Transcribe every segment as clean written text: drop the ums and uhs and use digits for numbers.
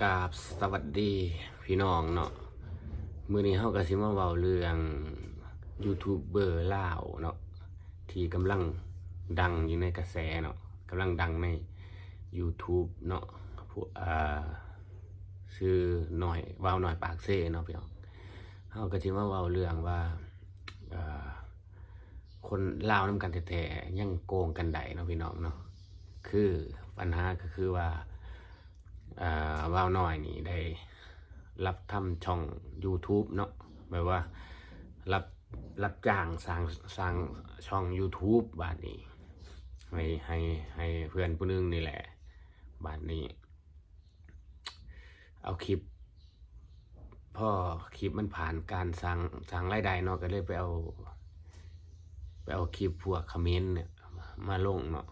กราบสวัสดีพี่น้องเนาะมื้อนี้เฮาก็สิมาเว้าเรื่องยูทูบเบอร์ลาวเนาะที่กำลังดังอยู่ในกระแสเนาะกำลังดังใน YouTube เนาะพวกชื่อหน่อยว่าวหน่อยปากเซ่เนาะพี่น้องเฮาก็สิมาเว้าเรื่องว่าอ่าคนลาวนำกันแท้ๆยังโกงกันได้เนาะพี่น้องเนาะคือปัญหาก็คือว่า ว่าวน้อยนี่ได้รับทำช่อง YouTube เนาะแบบว่ารับรับจ้างสร้างช่อง YouTube บาทนี้ให้เพื่อนผู้นึงนี่แหละบาทนี้เอาคลิปพ่อคลิปมันผ่านการสร้างรายได้เนาะก็เลยไปเอาคลิปพวกคอมเมนต์เนี่ยมาลงเนาะ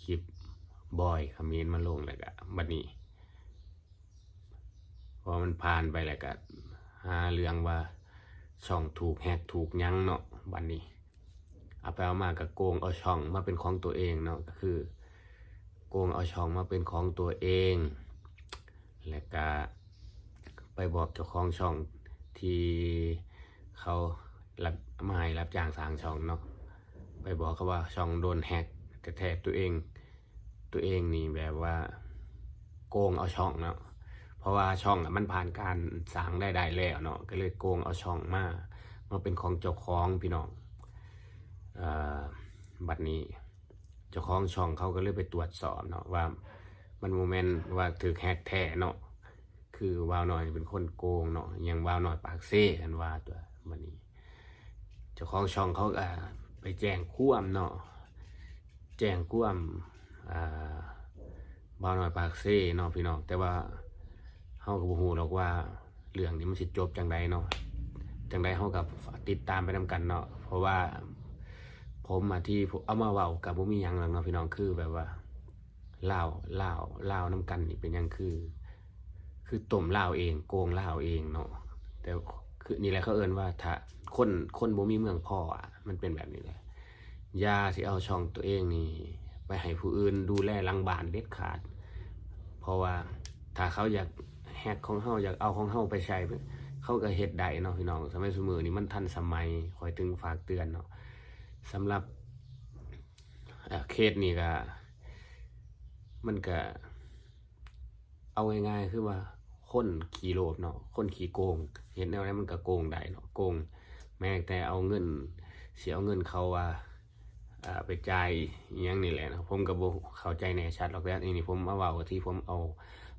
คลิปบอยคอมเมนต์มาลงแล้วก็บัดนี้ พอมันผ่านไปแล้วก็หาเรื่องว่าช่องถูกแฮกถูกยั้งเนาะบัดนี้เอาไปเอามาก็โกงเอาช่องมาเป็นของตัวเองเนาะก็คือโกงเอาช่องมาเป็นของตัวเองแล้วก็ไปบอกเจ้าของช่องที่เขารับมาให้รับจ้างสร้างช่องเนาะไปบอกเขาว่าช่องโดนแฮกแต่แท้ตัวเองนี่แบบว่าโกงเอาช่องเนาะ เพราะว่าช่องมันผ่านการสร้างได้แล้วเนาะก็เลยโกงเอาช่องมาเป็นของเจ้าของพี่น้องเอ่อบัดนี้เจ้าของช่องเขาก็เลยไปตรวจสอบเนาะว่ามันโมเมนต์ว่าถือแฮกแท้เนาะคือวาวหน่อยเป็นคนโกงเนาะยังวาวหน่อยปากเซ่กันว่าตัวบัดนี้เจ้าของช่องเขาก็ไปแจ้งความเนาะแจ้งความอ่าวาวหน่อยปากเซ่เนาะพี่น้องแต่ว่า เฮาก็บ่ฮู้หรอกว่าเรื่องนี้มันสิจบจังใดเนาะจังใดเฮาก็ติดตามไปนำกันเนาะเพราะว่าผมที่เอามาเว้าก็บ่มีหยังหรอกเนาะพี่น้องคือแบบว่าลาวลาวนำกันนี่เป็นหยังคือต้มลาวเองโกงลาวเองเนาะแต่คือนี่แหละเขาเอิ้นว่าถ้าคนบ่มีเมืองพอมันเป็นแบบนี้แหละอย่าสิเอาช่องตัวเองนี่ไปให้ผู้อื่นดูแลหลังบ้านเด็ดขาดเพราะว่าถ้าเขาอยากแฮกของเฮาอยากเอาของเฮาไปใช้เขาก็เฮ็ดได้เนาะพี่น้องสมัยซุมื้อนี้มันทันสมัยคอยถึงฝากเตือนเนาะสำหรับเคสนี้ก็มันก็เอาง่ายๆคือว่าคนขี้โลภเนาะคนขี้โกงเห็นแนวนั้นมันก็โกงได้เนาะโกงแม้แต่เอาเงินสิเอาเงินเขาว่าไปจ่ายอิหยังนี่แหละนะผมก็บ่เข้าใจแน่ชัดหรอกแต่อันนี้ผมมาเว้าที่ผมเอา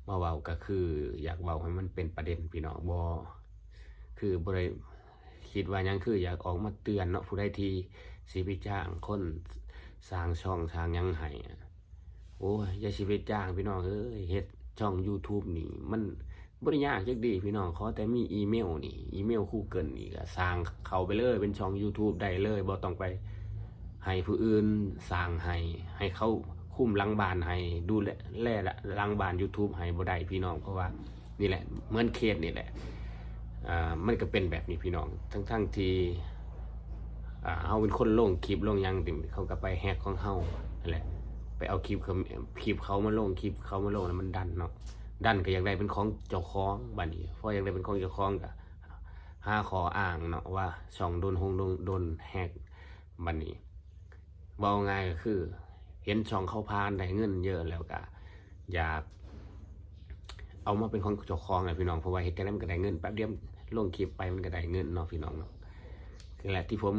มาเว้าก็คืออยากเว้าให้มันเป็นประเด็นพี่น้องบ่คือบ่ได้คิดว่าหยังคืออยากออกมาเตือนเนาะผู้ใดที่สิไปจ้างคนสร้างช่องสร้างหยังให้โอ้ยอย่าสิไปจ้างพี่น้องเอ้ยเฮ็ดช่อง YouTube นี่มันบ่ได้ยากจักดีพี่น้องขอแต่มีอีเมลนี่อีเมล Google นี่ก็สร้างเข้าไปเลยเป็นช่อง YouTube ได้เลยบ่ต้องไป ให้ผู้อื่นสร้างให้เขาคุมหลังบ้านให้ดูแลหลังบ้าน YouTube ให้บ่ได้พี่น้องเพราะว่านี่แหละเหมือนเคสนี่แหละมันก็เป็นแบบนี้พี่น้องทั้งที่เฮาเป็นคนลงคลิปลงหยังติเขาก็ไปแฮกของเฮานั่นแหละไปเอาคลิปเขามาลงคลิปเขามาลงแล้วมันดันเนาะดันก็อยากได้เป็นของเจ้าของบัดนี้พออยากได้เป็นของเจ้าของก็หาขออ้างเนาะว่าช่องโดนแฮกบัดนี้ เว้าง่ายก็คือเห็นช่องเขาพานได้เงินเยอะแล้วก็อยากเอามาเป็นของเจ้าของเลยพี่น้องเพราะว่าเฮ็ดจั่งใดมันก็ได้เงินแป๊บเดียวลงคลิปไปมันก็ได้เงินเนาะพี่น้องเนาะคือแหละที่ผม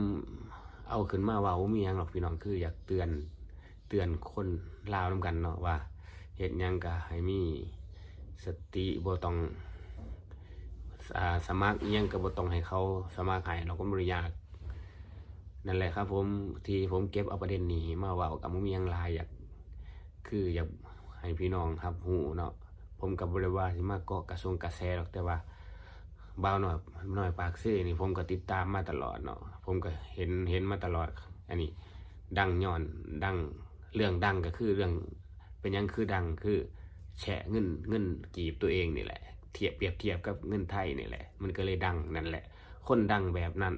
เอาขึ้นมาเว้าบ่มีหยังหรอกพี่น้องคืออยากเตือนคนลาวนำกันเนาะว่าเฮ็ดหยังก็ให้มีสติบ่ต้องสมัครอิหยังก็บ่ต้องให้เขาสมัครให้เราก็บ่ได้ยาก นั่นแหละครับผมที่ผมเก็บเอาประเด็นนี้มาเว้ากับบ่มีหยังหลายอยากให้พี่น้องรับรู้เนาะผมก็บ่ได้ว่าสิมาเกาะกระแสหรอกแต่ว่าบ่าวน้อยปากเซ่นี่ผมก็ติดตามมาตลอดเนาะผมก็เห็นมาตลอดอันนี้ดังย้อนดังเรื่องดังก็คือเรื่องเป็นหยังคือดังคือแฉะเงินกีบตัวเองนี่แหละเปรียบเทียบกับเงินไทยนี่แหละมันก็เลยดังนั่นแหละคนดังแบบนั้น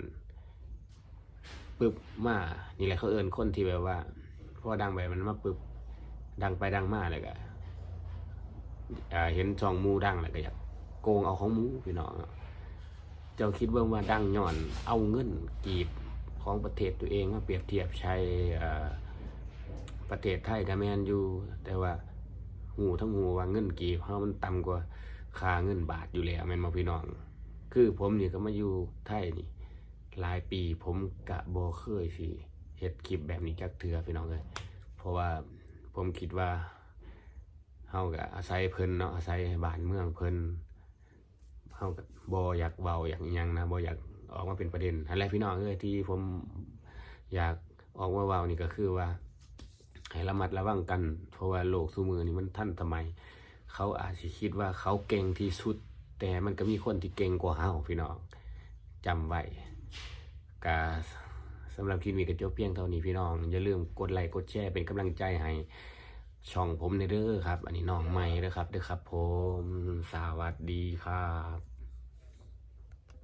ปึ๊บมานี่แหละเขาเอิ้นคนที่แบบว่าพอดังไปมันมาปึ๊บดังไปดังมาเลยก็ เห็นช่องหมู่ดังแล้วก็อยากโกงเอาของหมู่พี่น้องเจ้าคิดว่าดังย้อนเอาเงินกีบของประเทศตัวเองมาเปรียบเทียบใช้ประเทศไทยก็แม่นอยู่แต่ว่าหูทั้งหูว่าเงินกีบเฮามันต่ำกว่าค่าเงินบาทอยู่แล้วแม่นบ่พี่น้องคือผมนี่ก็มาอยู่ไทยนี่หลายปีผมก็บ่เคยสิเฮ็ดคลิปแบบนี้จักเทื่อพี่น้องเอ้ยเพราะว่าผมคิดว่าเฮาก็อาศัยเพิ่นเนาะอาศัยบ้านเมืองเพิ่นเฮาก็บ่อยากเว้าอยากอิหยังนะบ่อยากออกมาเป็นประเด็นอันแรกพี่น้องเอ้ยที่ผมอยากออกมาเว้านี่ก็คือว่าให้ระมัดระวังกันเพราะว่าโลกซุมื้อนี้มันทันสมัยเขาอาจสิคิดว่าเขาเก่งที่สุดแต่มันก็มีคนที่เก่งกว่าเฮาพี่น้องจำไว้ก็สำหรับคลิปนี้ก็จบเพียงเท่านี้พี่น้องอย่าลืมกดไลค์กดแชร์เป็นกำลังใจให้ช่องผมเด้อครับอันนี้น้องใหม่เด้อครับผมสวัสดีครับ